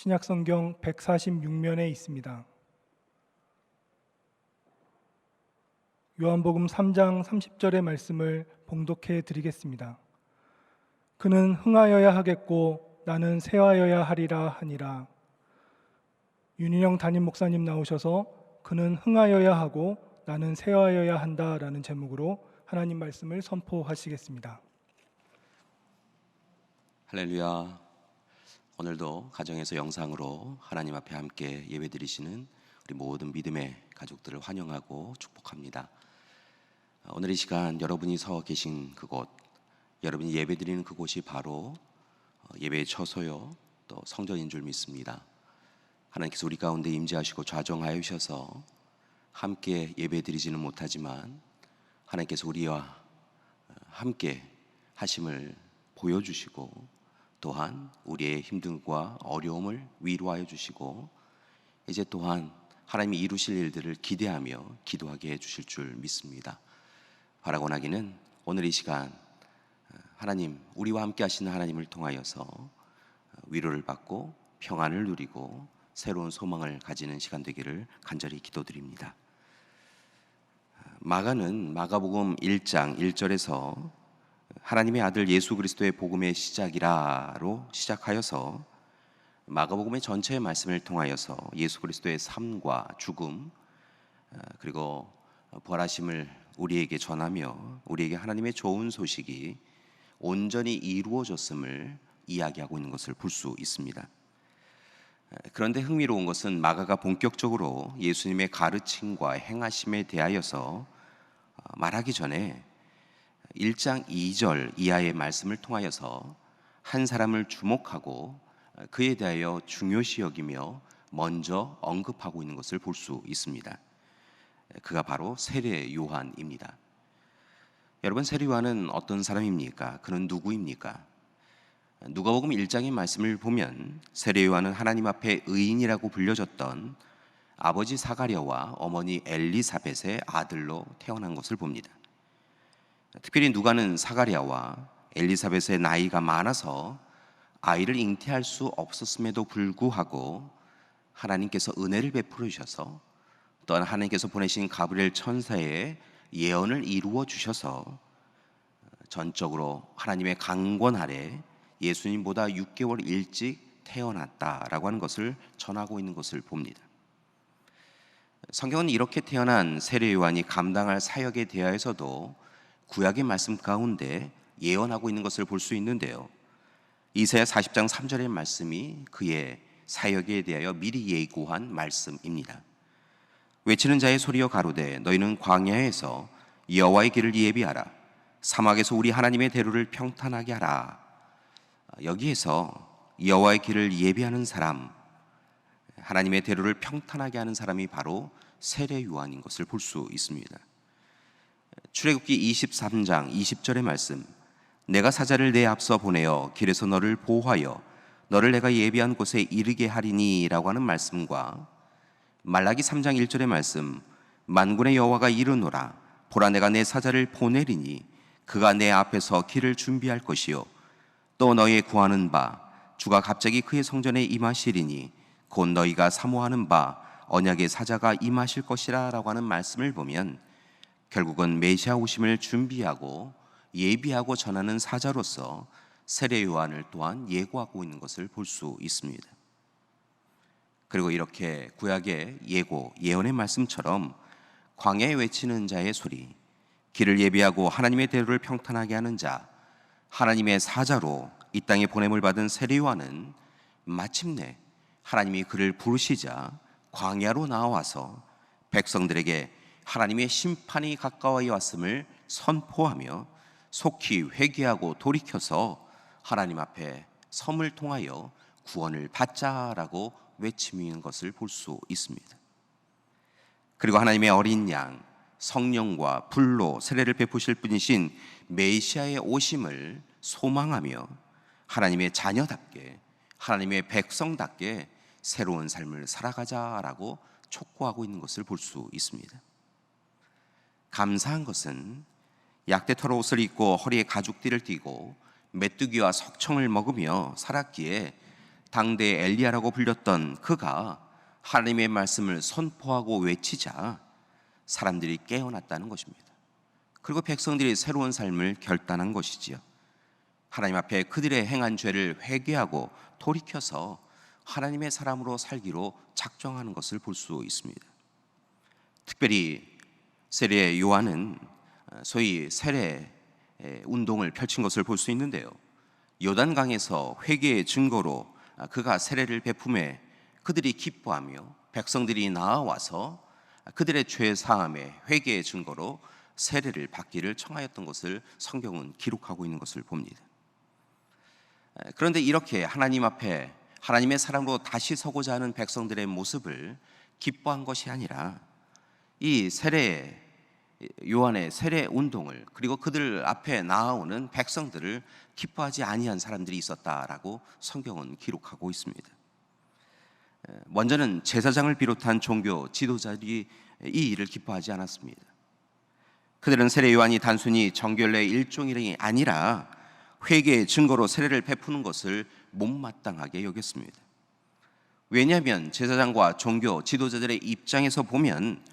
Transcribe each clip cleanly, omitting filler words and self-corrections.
신약성경 146면에 있습니다. 요한복음 3장 30절의 말씀을 봉독해 드리겠습니다. 그는 흥하여야 하겠고 나는 쇠하여야 하리라 하니라. 윤인영 담임 목사님 나오셔서 그는 흥하여야 하고 나는 쇠하여야 한다라는 제목으로 하나님 말씀을 선포하시겠습니다. 할렐루야. 오늘도 가정에서 영상으로 하나님 앞에 함께 예배드리시는 우리 모든 믿음의 가족들을 환영하고 축복합니다. 오늘 이 시간 여러분이 서 계신 그곳, 여러분이 예배드리는 그곳이 바로 예배의 처소요 또 성전인 줄 믿습니다. 하나님께서 우리 가운데 임재하시고 좌정하여 주셔서 함께 예배드리지는 못하지만 하나님께서 우리와 함께 하심을 보여주시고 또한 우리의 힘듦과 어려움을 위로하여 주시고 이제 또한 하나님이 이루실 일들을 기대하며 기도하게 해주실 줄 믿습니다. 바라고 나기는 오늘 이 시간 하나님, 우리와 함께 하시는 하나님을 통하여서 위로를 받고 평안을 누리고 새로운 소망을 가지는 시간 되기를 간절히 기도드립니다. 마가는 마가복음 1장 1절에서 하나님의 아들 예수 그리스도의 복음의 시작이라로 시작하여서 마가복음의 전체의 말씀을 통하여서 예수 그리스도의 삶과 죽음 그리고 부활하심을 우리에게 전하며 우리에게 하나님의 좋은 소식이 온전히 이루어졌음을 이야기하고 있는 것을 볼 수 있습니다. 그런데 흥미로운 것은 마가가 본격적으로 예수님의 가르침과 행하심에 대하여서 말하기 전에 1장 2절 이하의 말씀을 통하여서 한 사람을 주목하고 그에 대하여 중요시 여기며 먼저 언급하고 있는 것을 볼 수 있습니다. 그가 바로 세례 요한입니다. 여러분, 세례 요한은 어떤 사람입니까? 그는 누구입니까? 누가복음 1장의 말씀을 보면 세례 요한은 하나님 앞에 의인이라고 불려졌던 아버지 사가랴와 어머니 엘리사벳의 아들로 태어난 것을 봅니다. 특별히 누가는 사가랴와 엘리사벳의 나이가 많아서 아이를 잉태할 수 없었음에도 불구하고 하나님께서 은혜를 베풀어 주셔서 또한 하나님께서 보내신 가브리엘 천사의 예언을 이루어 주셔서 전적으로 하나님의 강권 아래 예수님보다 6개월 일찍 태어났다라고 하는 것을 전하고 있는 것을 봅니다. 성경은 이렇게 태어난 세례 요한이 감당할 사역에 대하여서도 구약의 말씀 가운데 예언하고 있는 것을 볼 수 있는데요, 이사야 40장 3절의 말씀이 그의 사역에 대하여 미리 예고한 말씀입니다. 외치는 자의 소리여 가로되 너희는 광야에서 여호와의 길을 예비하라, 사막에서 우리 하나님의 대로를 평탄하게 하라. 여기에서 여호와의 길을 예비하는 사람, 하나님의 대로를 평탄하게 하는 사람이 바로 세례 요한인 것을 볼 수 있습니다. 출애굽기 23장 20절의 말씀, 내가 사자를 내 앞서 보내어 길에서 너를 보호하여 너를 내가 예비한 곳에 이르게 하리니 라고 하는 말씀과 말라기 3장 1절의 말씀, 만군의 여호와가 이르노라, 보라 내가 내 사자를 보내리니 그가 내 앞에서 길을 준비할 것이요 또 너희의 구하는 바 주가 갑자기 그의 성전에 임하시리니 곧 너희가 사모하는 바 언약의 사자가 임하실 것이라 라고 하는 말씀을 보면 결국은 메시아 오심을 준비하고 예비하고 전하는 사자로서 세례 요한을 또한 예고하고 있는 것을 볼 수 있습니다. 그리고 이렇게 구약의 예고, 예언의 말씀처럼 광야에 외치는 자의 소리, 길을 예비하고 하나님의 대로를 평탄하게 하는 자, 하나님의 사자로 이 땅에 보냄을 받은 세례 요한은 마침내 하나님이 그를 부르시자 광야로 나와서 백성들에게 하나님의 심판이 가까워 왔음을 선포하며 속히 회개하고 돌이켜서 하나님 앞에 섬을 통하여 구원을 받자라고 외치는 것을 볼 수 있습니다. 그리고 하나님의 어린 양, 성령과 불로 세례를 베푸실 분이신 메시아의 오심을 소망하며 하나님의 자녀답게, 하나님의 백성답게 새로운 삶을 살아가자라고 촉구하고 있는 것을 볼 수 있습니다. 감사한 것은 약대터로 옷을 입고 허리에 가죽띠를 띠고 메뚜기와 석청을 먹으며 살았기에 당대의 엘리야라고 불렸던 그가 하나님의 말씀을 선포하고 외치자 사람들이 깨어났다는 것입니다. 그리고 백성들이 새로운 삶을 결단한 것이지요. 하나님 앞에 그들의 행한 죄를 회개하고 돌이켜서 하나님의 사람으로 살기로 작정하는 것을 볼 수 있습니다. 특별히 세례 요한은 소위 세례 운동을 펼친 것을 볼 수 있는데요. 요단강에서 회개의 증거로 그가 세례를 베품에 그들이 기뻐하며 백성들이 나아와서 그들의 죄 사함의 회개의 증거로 세례를 받기를 청하였던 것을 성경은 기록하고 있는 것을 봅니다. 그런데 이렇게 하나님 앞에 하나님의 사람으로 다시 서고자 하는 백성들의 모습을 기뻐한 것이 아니라 이 세례 요한의 세례 운동을 그리고 그들 앞에 나아오는 백성들을 기뻐하지 아니한 사람들이 있었다라고 성경은 기록하고 있습니다. 먼저는 제사장을 비롯한 종교 지도자들이 이 일을 기뻐하지 않았습니다. 그들은 세례 요한이 단순히 정결례의 일종이 아니라 회개의 증거로 세례를 베푸는 것을 못마땅하게 여겼습니다. 왜냐하면 제사장과 종교 지도자들의 입장에서 보면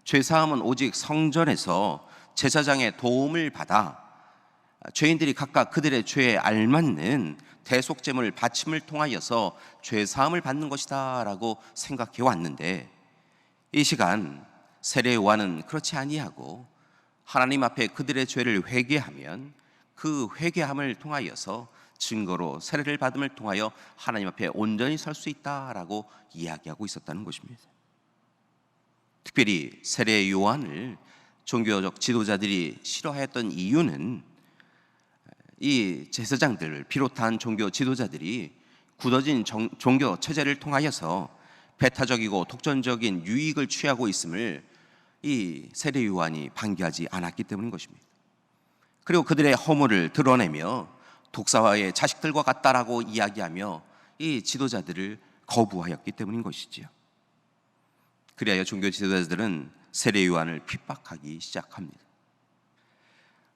죄사함은 오직 성전에서 제사장의 도움을 받아 죄인들이 각각 그들의 죄에 알맞는 대속제물 바침을 통하여서 죄사함을 받는 것이다 라고 생각해 왔는데, 이 시간 세례 요한은 그렇지 아니하고 하나님 앞에 그들의 죄를 회개하면 그 회개함을 통하여서 증거로 세례를 받음을 통하여 하나님 앞에 온전히 설 수 있다라고 이야기하고 있었다는 것입니다. 특별히 세례 요한을 종교적 지도자들이 싫어했던 이유는 이 제사장들을 비롯한 종교 지도자들이 굳어진 종교 체제를 통하여서 배타적이고 독점적인 유익을 취하고 있음을 이 세례 요한이 방기하지 않았기 때문인 것입니다. 그리고 그들의 허물을 드러내며 독사와의 자식들과 같다라고 이야기하며 이 지도자들을 거부하였기 때문인 것이지요. 그리하여 종교 지도자들은 세례 요한을 핍박하기 시작합니다.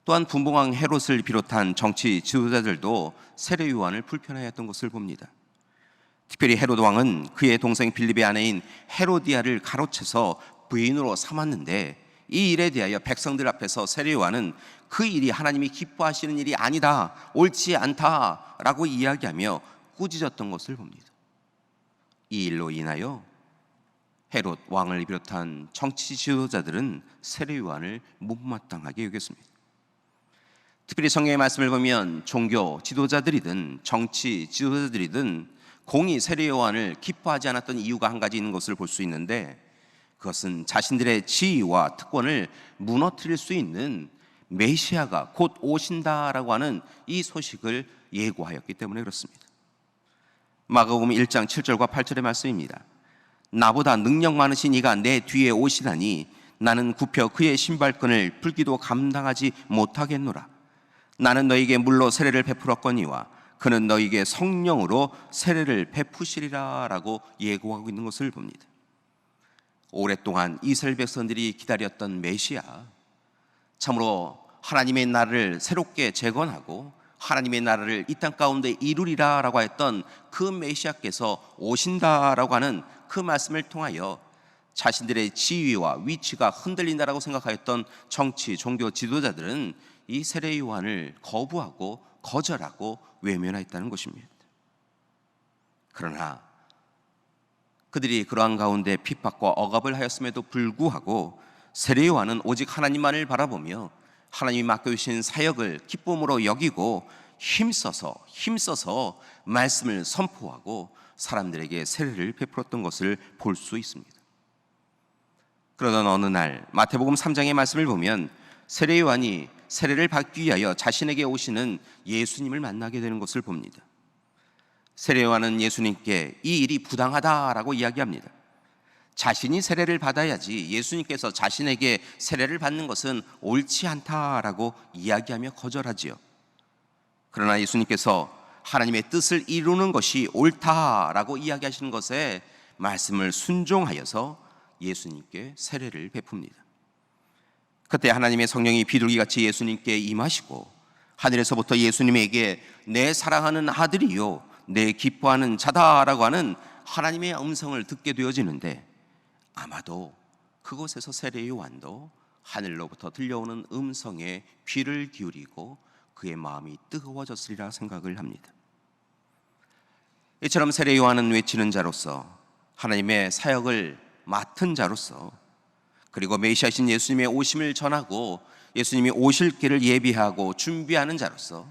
또한 분봉왕 헤롯을 비롯한 정치 지도자들도 세례 요한을 불편해했던 것을 봅니다. 특별히 헤롯 왕은 그의 동생 빌립의 아내인 헤로디아를 가로채서 부인으로 삼았는데, 이 일에 대하여 백성들 앞에서 세례 요한은 그 일이 하나님이 기뻐하시는 일이 아니다, 옳지 않다라고 이야기하며 꾸짖었던 것을 봅니다. 이 일로 인하여 헤롯 왕을 비롯한 정치 지도자들은 세례 요한을 못마땅하게 여겼습니다. 특별히 성경의 말씀을 보면 종교 지도자들이든 정치 지도자들이든 공히 세례 요한을 기뻐하지 않았던 이유가 한 가지 있는 것을 볼 수 있는데, 그것은 자신들의 지위와 특권을 무너뜨릴 수 있는 메시아가 곧 오신다라고 하는 이 소식을 예고하였기 때문에 그렇습니다. 마가복음 1장 7절과 8절의 말씀입니다. 나보다 능력 많으신 이가 내 뒤에 오시다니 나는 굽혀 그의 신발끈을 풀기도 감당하지 못하겠노라. 나는 너희에게 물로 세례를 베풀었거니와 그는 너희에게 성령으로 세례를 베푸시리라 라고 예고하고 있는 것을 봅니다. 오랫동안 이스라엘 백성들이 기다렸던 메시아, 참으로 하나님의 나라를 새롭게 재건하고 하나님의 나라를 이 땅 가운데 이루리라 라고 했던 그 메시아께서 오신다라고 하는 그 말씀을 통하여 자신들의 지위와 위치가 흔들린다라고 생각하였던 정치, 종교 지도자들은 이 세례 요한을 거부하고 거절하고 외면하였다는 것입니다. 그러나 그들이 그러한 가운데 핍박과 억압을 하였음에도 불구하고 세례 요한은 오직 하나님만을 바라보며 하나님이 맡겨주신 사역을 기쁨으로 여기고 힘써서 말씀을 선포하고 사람들에게 세례를 베풀었던 것을 볼 수 있습니다. 그러던 어느 날 마태복음 3장의 말씀을 보면 세례 요한이 세례를 받기 위하여 자신에게 오시는 예수님을 만나게 되는 것을 봅니다. 세례 요한은 예수님께 이 일이 부당하다라고 이야기합니다. 자신이 세례를 받아야지 예수님께서 자신에게 세례를 받는 것은 옳지 않다라고 이야기하며 거절하지요. 그러나 예수님께서 하나님의 뜻을 이루는 것이 옳다라고 이야기하시는 것에 말씀을 순종하여서 예수님께 세례를 베풉니다. 그때 하나님의 성령이 비둘기같이 예수님께 임하시고 하늘에서부터 예수님에게 내 사랑하는 아들이요 내 기뻐하는 자다라고 하는 하나님의 음성을 듣게 되어지는데, 아마도 그곳에서 세례 요한도 하늘로부터 들려오는 음성에 귀를 기울이고 그의 마음이 뜨거워졌으리라 생각을 합니다. 이처럼 세례 요한은 외치는 자로서, 하나님의 사역을 맡은 자로서, 그리고 메시아신 예수님의 오심을 전하고 예수님이 오실 길을 예비하고 준비하는 자로서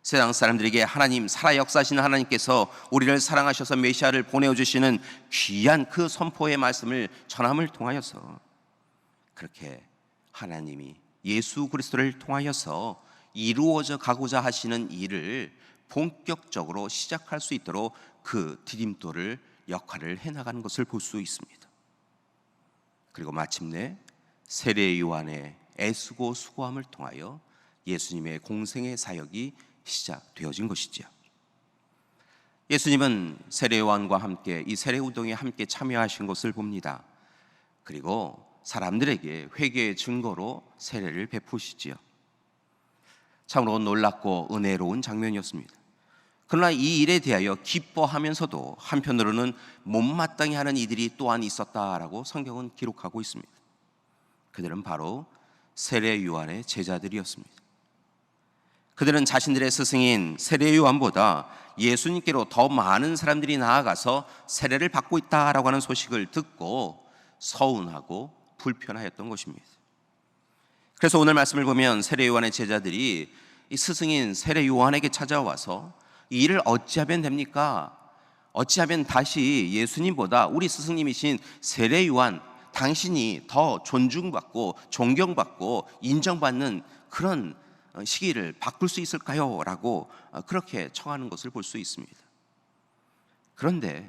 세상 사람들에게 하나님, 살아 역사하시는 하나님께서 우리를 사랑하셔서 메시아를 보내주시는 귀한 그 선포의 말씀을 전함을 통하여서, 그렇게 하나님이 예수 그리스도를 통하여서 이루어져 가고자 하시는 일을 본격적으로 시작할 수 있도록 그 디딤돌을 역할을 해나가는 것을 볼 수 있습니다. 그리고 마침내 세례 요한의 애쓰고 수고함을 통하여 예수님의 공생의 사역이 시작되어진 것이지요. 예수님은 세례 요한과 함께 이 세례 운동에 함께 참여하신 것을 봅니다. 그리고 사람들에게 회개의 증거로 세례를 베푸시지요. 참으로 놀랍고 은혜로운 장면이었습니다. 그러나 이 일에 대하여 기뻐하면서도 한편으로는 못마땅해 하는 이들이 또한 있었다라고 성경은 기록하고 있습니다. 그들은 바로 세례 요한의 제자들이었습니다. 그들은 자신들의 스승인 세례 요한보다 예수님께로 더 많은 사람들이 나아가서 세례를 받고 있다라고 하는 소식을 듣고 서운하고 불편하였던 것입니다. 그래서 오늘 말씀을 보면 세례 요한의 제자들이 이 스승인 세례 요한에게 찾아와서 이 일을 어찌하면 됩니까? 어찌하면 다시 예수님보다 우리 스승님이신 세례 요한, 당신이 더 존중받고 존경받고 인정받는 그런 시기를 바꿀 수 있을까요? 라고 그렇게 청하는 것을 볼 수 있습니다. 그런데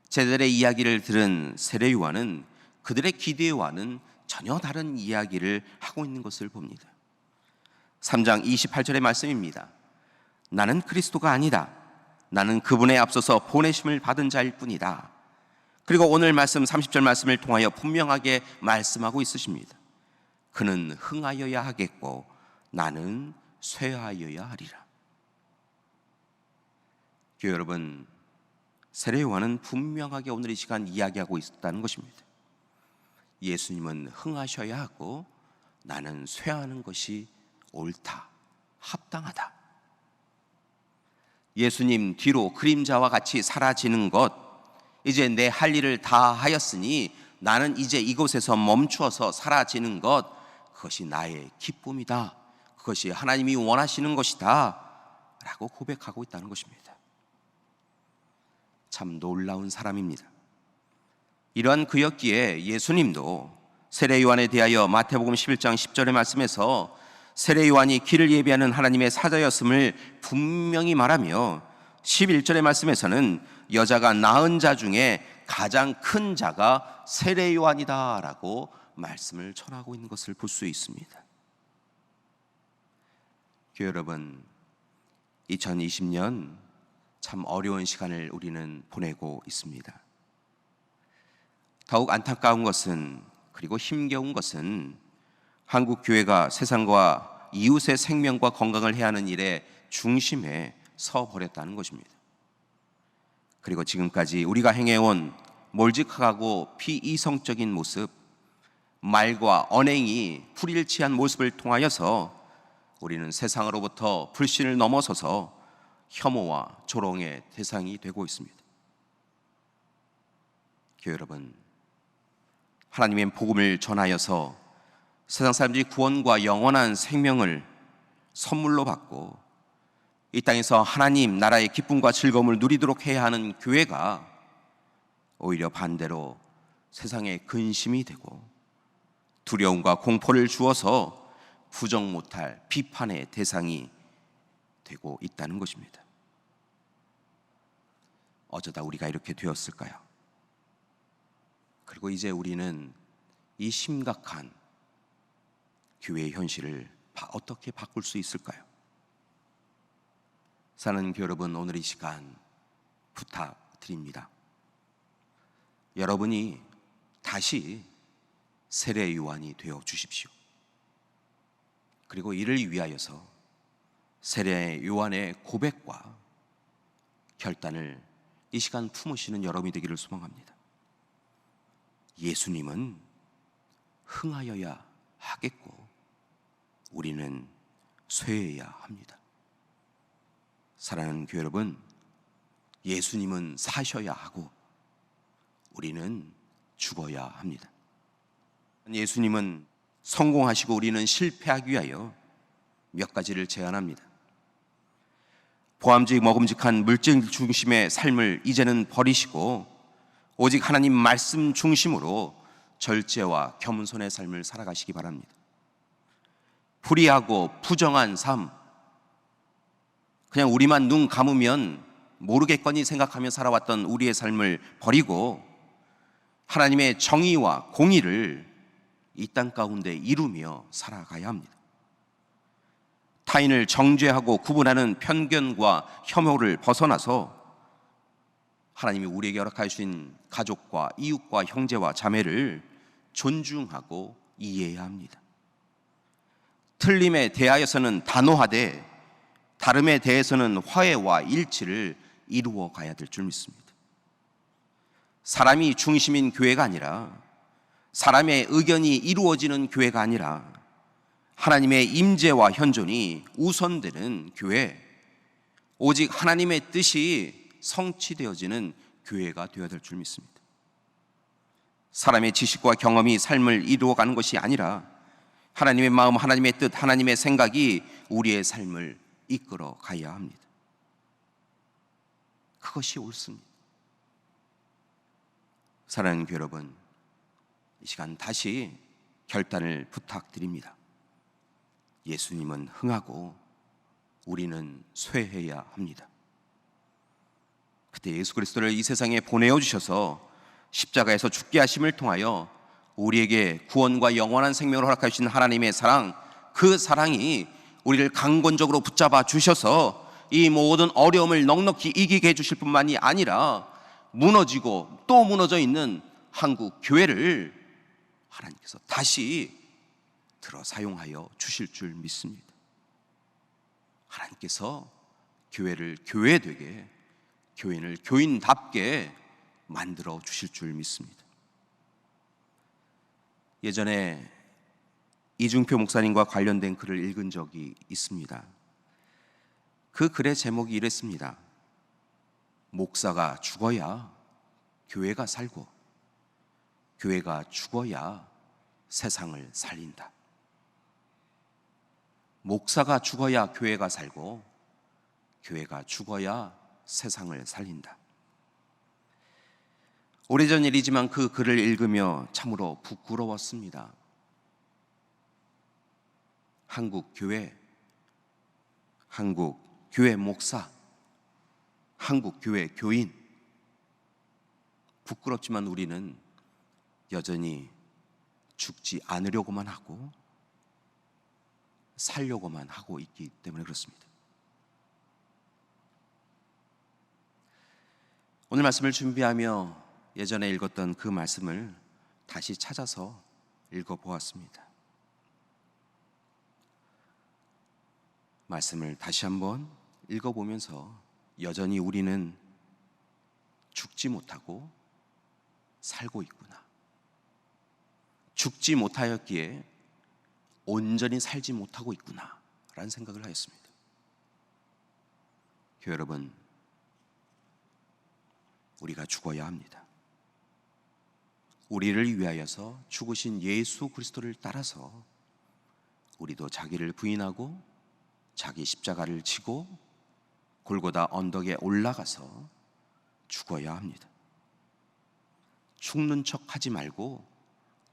제자들의 이야기를 들은 세례 요한은 그들의 기대와는 전혀 다른 이야기를 하고 있는 것을 봅니다. 3장 28절의 말씀입니다. 나는 그리스도가 아니다. 나는 그분에 앞서서 보내심을 받은 자일 뿐이다. 그리고 오늘 말씀 30절 말씀을 통하여 분명하게 말씀하고 있으십니다. 그는 흥하여야 하겠고 나는 쇠하여야 하리라. 교회 여러분, 세례 요한은 분명하게 오늘 이 시간 이야기하고 있다는 것입니다. 예수님은 흥하셔야 하고 나는 쇠하는 것이 옳다, 합당하다. 예수님 뒤로 그림자와 같이 사라지는 것, 이제 내 할 일을 다 하였으니 나는 이제 이곳에서 멈추어서 사라지는 것, 그것이 나의 기쁨이다. 그것이 하나님이 원하시는 것이다 라고 고백하고 있다는 것입니다. 참 놀라운 사람입니다. 이러한 그였기에 예수님도 세례 요한에 대하여 마태복음 11장 10절의 말씀에서 세례 요한이 길을 예비하는 하나님의 사자였음을 분명히 말하며 11절의 말씀에서는 여자가 낳은 자 중에 가장 큰 자가 세례 요한이다 라고 말씀을 전하고 있는 것을 볼 수 있습니다. 교회 여러분, 2020년 참 어려운 시간을 우리는 보내고 있습니다. 더욱 안타까운 것은, 그리고 힘겨운 것은 한국 교회가 세상과 이웃의 생명과 건강을 해하는 일의 중심에 서 버렸다는 것입니다. 그리고 지금까지 우리가 행해온 몰직하고 비이성적인 모습, 말과 언행이 불일치한 모습을 통하여서 우리는 세상으로부터 불신을 넘어서서 혐오와 조롱의 대상이 되고 있습니다. 교회 여러분, 하나님의 복음을 전하여서 세상 사람들이 구원과 영원한 생명을 선물로 받고 이 땅에서 하나님 나라의 기쁨과 즐거움을 누리도록 해야 하는 교회가 오히려 반대로 세상의 근심이 되고 두려움과 공포를 주어서 부정 못할 비판의 대상이 되고 있다는 것입니다. 어쩌다 우리가 이렇게 되었을까요? 그리고 이제 우리는 이 심각한 교회의 현실을 어떻게 바꿀 수 있을까요? 사는 교회 여러분, 오늘 이 시간 부탁드립니다. 여러분이 다시 세례 요한이 되어 주십시오. 그리고 이를 위하여서 세례 요한의 고백과 결단을 이 시간 품으시는 여러분이 되기를 소망합니다. 예수님은 흥하여야 하겠고 우리는 쇠해야 합니다. 사랑하는 교회 여러분, 예수님은 사셔야 하고 우리는 죽어야 합니다. 예수님은 성공하시고 우리는 실패하기 위하여 몇 가지를 제안합니다. 보암직 먹음직한 물질 중심의 삶을 이제는 버리시고 오직 하나님 말씀 중심으로 절제와 겸손의 삶을 살아가시기 바랍니다. 불의하고 부정한 삶, 그냥 우리만 눈 감으면 모르겠거니 생각하며 살아왔던 우리의 삶을 버리고 하나님의 정의와 공의를 이 땅 가운데 이루며 살아가야 합니다. 타인을 정죄하고 구분하는 편견과 혐오를 벗어나서 하나님이 우리에게 허락하여 주신 가족과 이웃과 형제와 자매를 존중하고 이해해야 합니다. 틀림에 대하여서는 단호하되 다름에 대해서는 화해와 일치를 이루어 가야 될 줄 믿습니다. 사람이 중심인 교회가 아니라 사람의 의견이 이루어지는 교회가 아니라 하나님의 임재와 현존이 우선되는 교회, 오직 하나님의 뜻이 성취되어지는 교회가 되어야 될 줄 믿습니다. 사람의 지식과 경험이 삶을 이루어가는 것이 아니라 하나님의 마음, 하나님의 뜻, 하나님의 생각이 우리의 삶을 이끌어 가야 합니다. 그것이 옳습니다. 사랑하는 교회 여러분, 이 시간 다시 결단을 부탁드립니다. 예수님은 흥하고 우리는 쇠해야 합니다. 그때 예수 그리스도를 이 세상에 보내어 주셔서 십자가에서 죽게 하심을 통하여 우리에게 구원과 영원한 생명을 허락하여 주신 하나님의 사랑, 그 사랑이 우리를 강권적으로 붙잡아 주셔서 이 모든 어려움을 넉넉히 이기게 해주실 뿐만이 아니라 무너지고 또 무너져 있는 한국 교회를 하나님께서 다시 들어 사용하여 주실 줄 믿습니다. 하나님께서 교회를 교회되게, 교인을 교인답게 만들어 주실 줄 믿습니다. 예전에 이중표 목사님과 관련된 글을 읽은 적이 있습니다. 그 글의 제목이 이랬습니다. 목사가 죽어야 교회가 살고 교회가 죽어야 세상을 살린다. 목사가 죽어야 교회가 살고 교회가 죽어야 세상을 살린다. 오래전 일이지만 그 글을 읽으며 참으로 부끄러웠습니다. 한국 교회, 한국 교회 목사, 한국 교회 교인, 부끄럽지만 우리는 여전히 죽지 않으려고만 하고 살려고만 하고 있기 때문에 그렇습니다. 오늘 말씀을 준비하며 예전에 읽었던 그 말씀을 다시 찾아서 읽어보았습니다. 말씀을 다시 한번 읽어보면서 여전히 우리는 죽지 못하고 살고 있구나. 죽지 못하였기에 온전히 살지 못하고 있구나 라는 생각을 하였습니다. 교회 여러분, 우리가 죽어야 합니다. 우리를 위하여서 죽으신 예수 그리스도를 따라서 우리도 자기를 부인하고 자기 십자가를 지고 골고다 언덕에 올라가서 죽어야 합니다. 죽는 척 하지 말고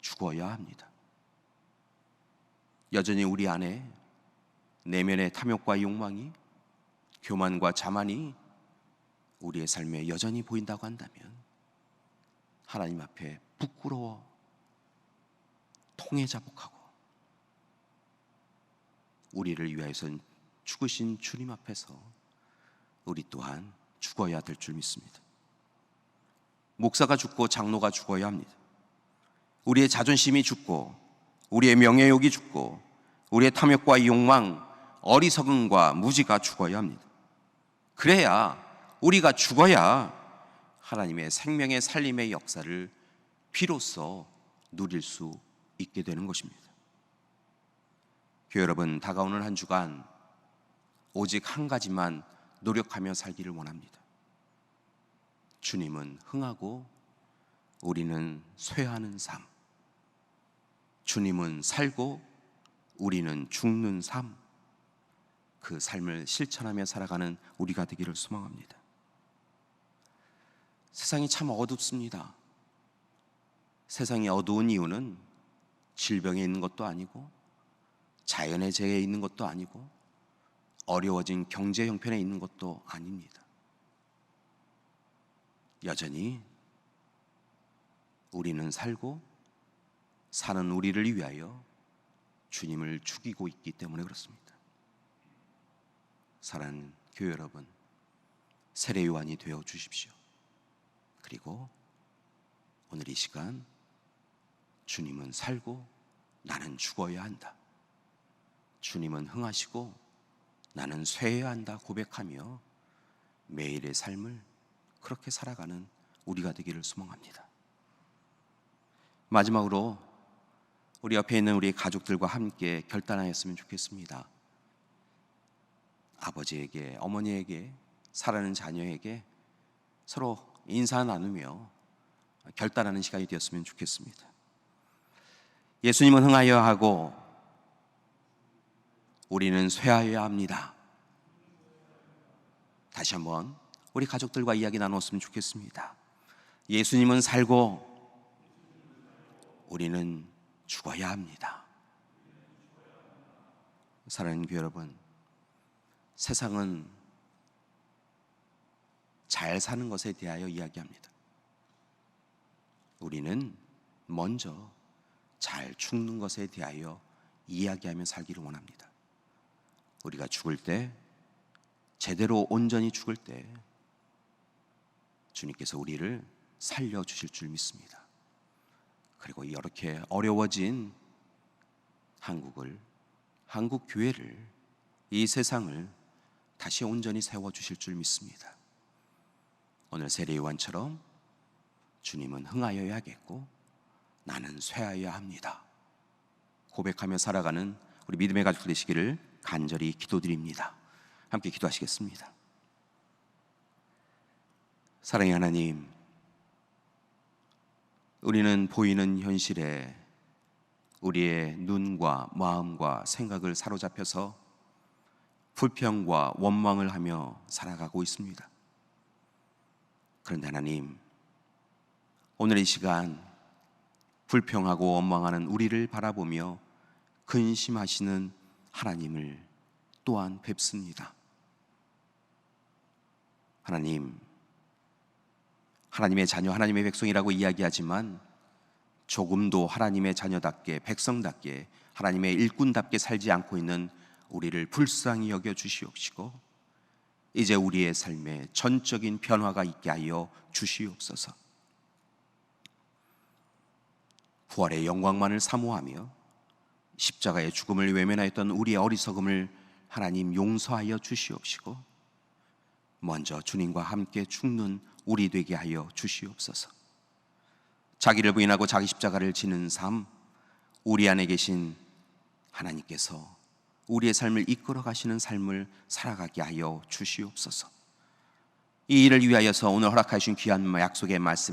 죽어야 합니다. 여전히 우리 안에 내면의 탐욕과 욕망이, 교만과 자만이 우리의 삶에 여전히 보인다고 한다면 하나님 앞에 부끄러워 통회자복하고 우리를 위하여선 죽으신 주님 앞에서 우리 또한 죽어야 될 줄 믿습니다. 목사가 죽고 장로가 죽어야 합니다. 우리의 자존심이 죽고 우리의 명예욕이 죽고 우리의 탐욕과 욕망, 어리석음과 무지가 죽어야 합니다. 그래야 우리가 죽어야 하나님의 생명의 살림의 역사를 비로소 누릴 수 있게 되는 것입니다. 교회 여러분, 다가오는 한 주간 오직 한 가지만 노력하며 살기를 원합니다. 주님은 흥하고 우리는 쇠하는 삶, 주님은 살고 우리는 죽는 삶, 그 삶을 실천하며 살아가는 우리가 되기를 소망합니다. 세상이 참 어둡습니다. 세상이 어두운 이유는 질병에 있는 것도 아니고 자연의 재해에 있는 것도 아니고 어려워진 경제 형편에 있는 것도 아닙니다. 여전히 우리는 살고 사는 우리를 위하여 주님을 죽이고 있기 때문에 그렇습니다. 사랑하는 교회 여러분, 세례 요한이 되어 주십시오. 그리고 오늘 이 시간 주님은 살고 나는 죽어야 한다, 주님은 흥하시고 나는 쇠해야 한다 고백하며 매일의 삶을 그렇게 살아가는 우리가 되기를 소망합니다. 마지막으로 우리 옆에 있는 우리 가족들과 함께 결단하였으면 좋겠습니다. 아버지에게, 어머니에게, 사랑하는 자녀에게 서로 인사 나누며 결단하는 시간이 되었으면 좋겠습니다. 예수님은 흥하여야 하고 우리는 쇠하여야 합니다. 다시 한번 우리 가족들과 이야기 나눴으면 좋겠습니다. 예수님은 살고 우리는 죽어야 합니다. 사랑하는 교회 여러분, 세상은 잘 사는 것에 대하여 이야기합니다. 우리는 먼저 잘 죽는 것에 대하여 이야기하며 살기를 원합니다. 우리가 죽을 때, 제대로 온전히 죽을 때 주님께서 우리를 살려주실 줄 믿습니다. 그리고 이렇게 어려워진 한국을, 한국 교회를, 이 세상을 다시 온전히 세워주실 줄 믿습니다. 오늘 세례 요한처럼 주님은 흥하여야겠고 나는 쇠하여야 합니다 고백하며 살아가는 우리 믿음의 가족 되시기를 간절히 기도드립니다. 함께 기도하시겠습니다. 사랑의 하나님, 우리는 보이는 현실에 우리의 눈과 마음과 생각을 사로잡혀서 불평과 원망을 하며 살아가고 있습니다. 그런데 하나님, 오늘 이 시간 불평하고 원망하는 우리를 바라보며 근심하시는 하나님을 또한 뵙습니다. 하나님, 하나님의 자녀, 하나님의 백성이라고 이야기하지만 조금도 하나님의 자녀답게, 백성답게, 하나님의 일꾼답게 살지 않고 있는 우리를 불쌍히 여겨 주시옵시고 이제 우리의 삶에 전적인 변화가 있게 하여 주시옵소서. 부활의 영광만을 사모하며 십자가의 죽음을 외면하였던 우리의 어리석음을 하나님 용서하여 주시옵시고 먼저 주님과 함께 죽는 우리 되게 하여 주시옵소서. 자기를 부인하고 자기 십자가를 지는 삶, 우리 안에 계신 하나님께서 우리의 삶을 이끌어 가시는 삶을 살아가게 하여 주시옵소서. 이 일을 위하여서 오늘 허락하신 귀한 약속의 말씀